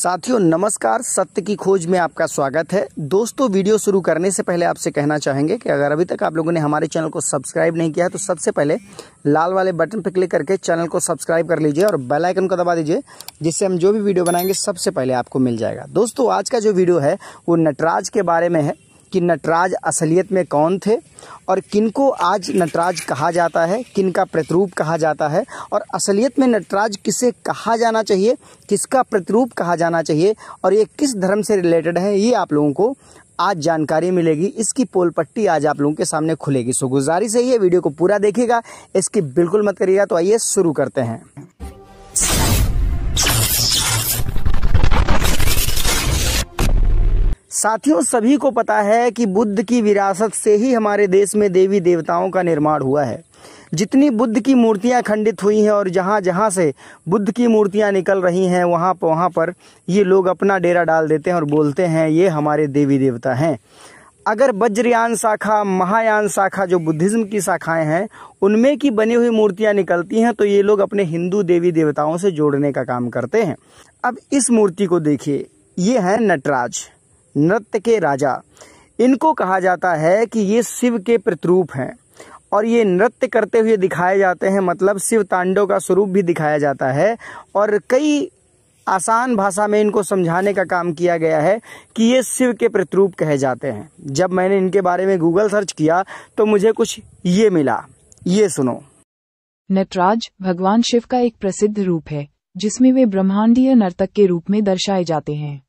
साथियों नमस्कार, सत्य की खोज में आपका स्वागत है। दोस्तों, वीडियो शुरू करने से पहले आपसे कहना चाहेंगे कि अगर अभी तक आप लोगों ने हमारे चैनल को सब्सक्राइब नहीं किया है तो सबसे पहले लाल वाले बटन पर क्लिक करके चैनल को सब्सक्राइब कर लीजिए और बेल आइकन को दबा दीजिए, जिससे हम जो भी वीडियो बनाएंगे सबसे पहले आपको मिल जाएगा। दोस्तों, आज का जो वीडियो है वो नटराज के बारे में है कि नटराज असलियत में कौन थे और किनको आज नटराज कहा जाता है, किनका प्रतिरूप कहा जाता है और असलियत में नटराज किसे कहा जाना चाहिए, किसका प्रतिरूप कहा जाना चाहिए और ये किस धर्म से रिलेटेड है, ये आप लोगों को आज जानकारी मिलेगी। इसकी पोल पट्टी आज आप लोगों के सामने खुलेगी। सो गुजारिश है ये वीडियो को पूरा देखिएगा, इसकी बिल्कुल मत करिएगा। तो आइए शुरू करते हैं। साथियों, सभी को पता है कि बुद्ध की विरासत से ही हमारे देश में देवी देवताओं का निर्माण हुआ है। जितनी बुद्ध की मूर्तियां खंडित हुई हैं और जहां जहां से बुद्ध की मूर्तियां निकल रही हैं वहां पर ये लोग अपना डेरा डाल देते हैं और बोलते हैं ये हमारे देवी देवता हैं। अगर वज्रयान शाखा, महायान शाखा जो बुद्धिज्म की शाखाएं हैं उनमें की बनी हुई मूर्तियां निकलती हैं तो ये लोग अपने हिंदू देवी देवताओं से जोड़ने का काम करते हैं। अब इस मूर्ति को देखिए, ये है नटराज, नृत्य के राजा। इनको कहा जाता है कि ये शिव के प्रतिरूप हैं और ये नृत्य करते हुए दिखाए जाते हैं, मतलब शिव तांडव का स्वरूप भी दिखाया जाता है। और कई आसान भाषा में इनको समझाने का काम किया गया है कि ये शिव के प्रतिरूप कहे जाते हैं। जब मैंने इनके बारे में गूगल सर्च किया तो मुझे कुछ ये मिला, ये सुनो। नटराज भगवान शिव का एक प्रसिद्ध रूप है जिसमें वे ब्रह्मांडीय नर्तक के रूप में दर्शाए जाते हैं।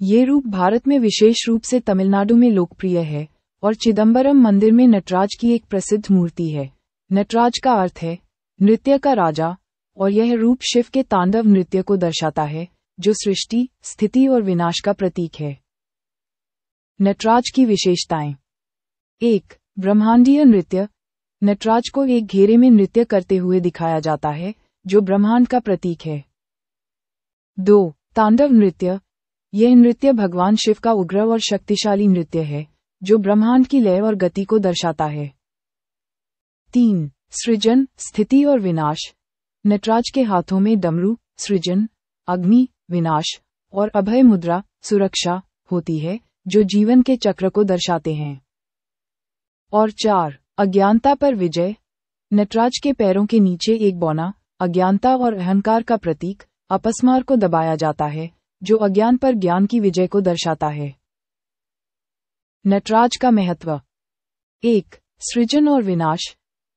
ये रूप भारत में विशेष रूप से तमिलनाडु में लोकप्रिय है और चिदम्बरम मंदिर में नटराज की एक प्रसिद्ध मूर्ति है। नटराज का अर्थ है नृत्य का राजा और यह रूप शिव के तांडव नृत्य को दर्शाता है जो सृष्टि, स्थिति और विनाश का प्रतीक है। नटराज की विशेषताएं। 1. ब्रह्मांडीय नृत्य। नटराज को एक घेरे में नृत्य करते हुए दिखाया जाता है जो ब्रह्मांड का प्रतीक है। 2. तांडव नृत्य। यह नृत्य भगवान शिव का उग्र और शक्तिशाली नृत्य है जो ब्रह्मांड की लय और गति को दर्शाता है। 3. सृजन, स्थिति और विनाश। नटराज के हाथों में डमरू, सृजन, अग्नि, विनाश और अभय मुद्रा, सुरक्षा होती है जो जीवन के चक्र को दर्शाते हैं। और 4. अज्ञानता पर विजय। नटराज के पैरों के नीचे एक बौना, अज्ञानता और अहंकार का प्रतीक अपस्मार को दबाया जाता है जो अज्ञान पर ज्ञान की विजय को दर्शाता है। नटराज का महत्व। 1. सृजन और विनाश।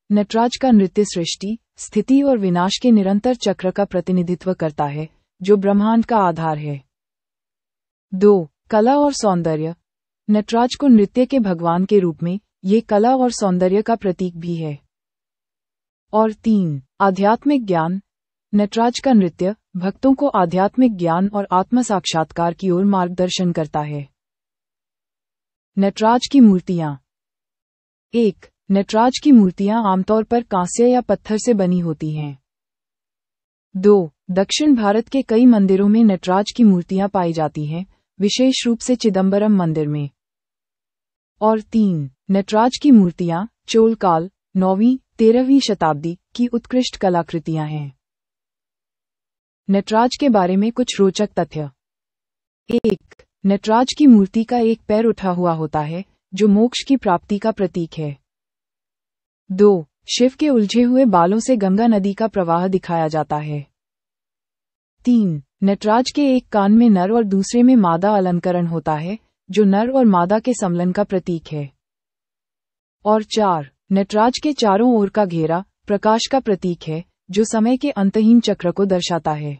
नटराज का नृत्य सृष्टि, स्थिति और विनाश के निरंतर चक्र का प्रतिनिधित्व करता है जो ब्रह्मांड का आधार है। 2. कला और सौंदर्य। नटराज को नृत्य के भगवान के रूप में ये कला और सौंदर्य का प्रतीक भी है। और 3. आध्यात्मिक ज्ञान। नटराज का नृत्य भक्तों को आध्यात्मिक ज्ञान और आत्म साक्षात्कार की ओर मार्गदर्शन करता है। नटराज की मूर्तियां। 1. नटराज की मूर्तियां आमतौर पर कांस्य या पत्थर से बनी होती हैं। 2. दक्षिण भारत के कई मंदिरों में नटराज की मूर्तियां पाई जाती हैं, विशेष रूप से चिदम्बरम मंदिर में। और 3. नटराज की मूर्तियां चोल काल, 9वीं 13वीं शताब्दी की उत्कृष्ट कलाकृतियां हैं। नटराज के बारे में कुछ रोचक तथ्य। 1. नटराज की मूर्ति का एक पैर उठा हुआ होता है जो मोक्ष की प्राप्ति का प्रतीक है। 2. शिव के उलझे हुए बालों से गंगा नदी का प्रवाह दिखाया जाता है। 3. नटराज के एक कान में नर और दूसरे में मादा अलंकरण होता है जो नर और मादा के सम्मिलन का प्रतीक है। और 4. नटराज के चारों ओर का घेरा प्रकाश का प्रतीक है जो समय के अंतहीन चक्र को दर्शाता है।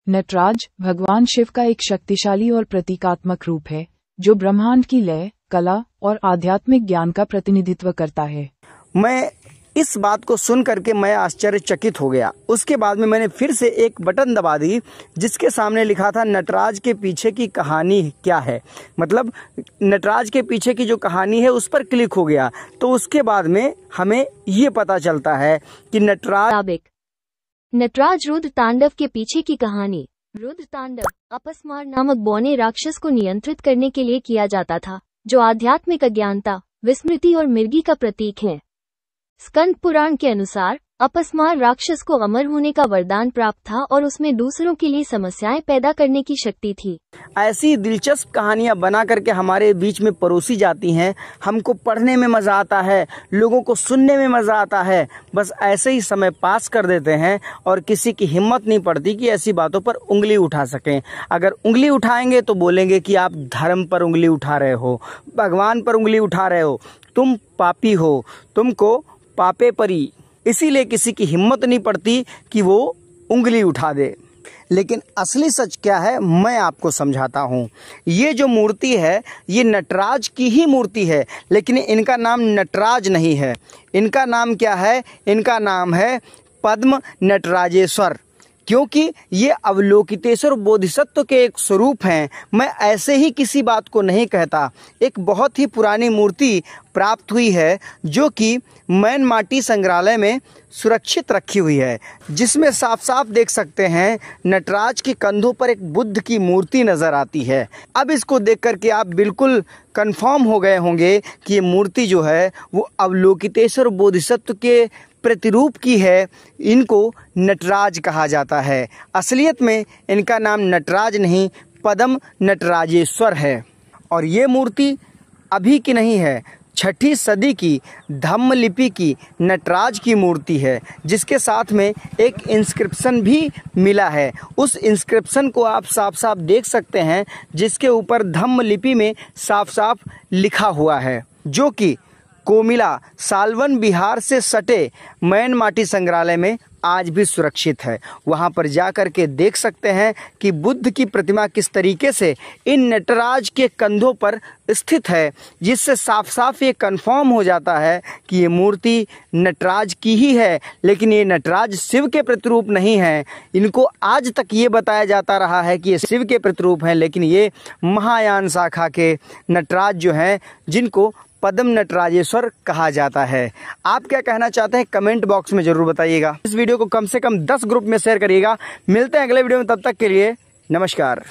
नटराज भगवान शिव का एक शक्तिशाली और प्रतीकात्मक रूप है जो ब्रह्मांड की लय, कला और आध्यात्मिक ज्ञान का प्रतिनिधित्व करता है। मैं इस बात को सुन करके मैं आश्चर्यचकित हो गया। उसके बाद में मैंने फिर से एक बटन दबा दी जिसके सामने लिखा था नटराज के पीछे की कहानी क्या है, मतलब नटराज के पीछे की जो कहानी है उस पर क्लिक हो गया। तो उसके बाद में हमें ये पता चलता है कि नटराज रुद्र तांडव के पीछे की कहानी। रुद्र तांडव अपस्मार नामक बौने राक्षस को नियंत्रित करने के लिए किया जाता था जो आध्यात्मिक अज्ञानता, विस्मृति और मिर्गी का प्रतीक है। स्कंद पुराण के अनुसार अपस्मार राक्षस को अमर होने का वरदान प्राप्त था और उसमें दूसरों के लिए समस्याएं पैदा करने की शक्ति थी। ऐसी दिलचस्प कहानियां बना करके हमारे बीच में परोसी जाती हैं। हमको पढ़ने में मजा आता है, लोगों को सुनने में मजा आता है, बस ऐसे ही समय पास कर देते हैं और किसी की हिम्मत नहीं पड़ती कि ऐसी बातों पर उंगली उठा सकें। अगर उंगली उठाएंगे तो बोलेंगे कि आप धर्म पर उंगली उठा रहे हो, भगवान पर उंगली उठा रहे हो, तुम पापी हो, तुमको पापे परी। इसीलिए किसी की हिम्मत नहीं पड़ती कि वो उंगली उठा दे। लेकिन असली सच क्या है मैं आपको समझाता हूँ। ये जो मूर्ति है ये नटराज की ही मूर्ति है, लेकिन इनका नाम नटराज नहीं है। इनका नाम क्या है? इनका नाम है पद्म नटराजेश्वर, क्योंकि ये अवलोकितेश्वर बोधिसत्व के एक स्वरूप हैं। मैं ऐसे ही किसी बात को नहीं कहता। एक बहुत ही पुरानी मूर्ति प्राप्त हुई है जो कि मैन माटी संग्रहालय में सुरक्षित रखी हुई है, जिसमें साफ साफ देख सकते हैं नटराज के कंधों पर एक बुद्ध की मूर्ति नजर आती है। अब इसको देख करके आप बिल्कुल कंफर्म हो गए होंगे कि ये मूर्ति जो है वो अवलोकितेश्वर बोधिसत्व के प्रतिरूप की है। इनको नटराज कहा जाता है। असलियत में इनका नाम नटराज नहीं पद्म नटराजेश्वर है। और ये मूर्ति अभी की नहीं है, 6ठी सदी की धम्म लिपि की नटराज की मूर्ति है, जिसके साथ में एक इंस्क्रिप्शन भी मिला है। उस इंस्क्रिप्शन को आप साफ साफ देख सकते हैं, जिसके ऊपर धम्म लिपि में साफ साफ लिखा हुआ है, जो कि कोमिला सालवन बिहार से सटे मैन माटी संग्रहालय में आज भी सुरक्षित है। वहां पर जा कर के देख सकते हैं कि बुद्ध की प्रतिमा किस तरीके से इन नटराज के कंधों पर स्थित है, जिससे साफ साफ ये कंफर्म हो जाता है कि ये मूर्ति नटराज की ही है। लेकिन ये नटराज शिव के प्रतिरूप नहीं है। इनको आज तक ये बताया जाता रहा है कि ये शिव के प्रतिरूप हैं, लेकिन ये महायान शाखा के नटराज जो हैं, जिनको पद्म नटराजेश्वर कहा जाता है। आप क्या कहना चाहते हैं कमेंट बॉक्स में जरूर बताइएगा। इस वीडियो को कम से कम 10 ग्रुप में शेयर करिएगा। मिलते हैं अगले वीडियो में, तब तक के लिए नमस्कार।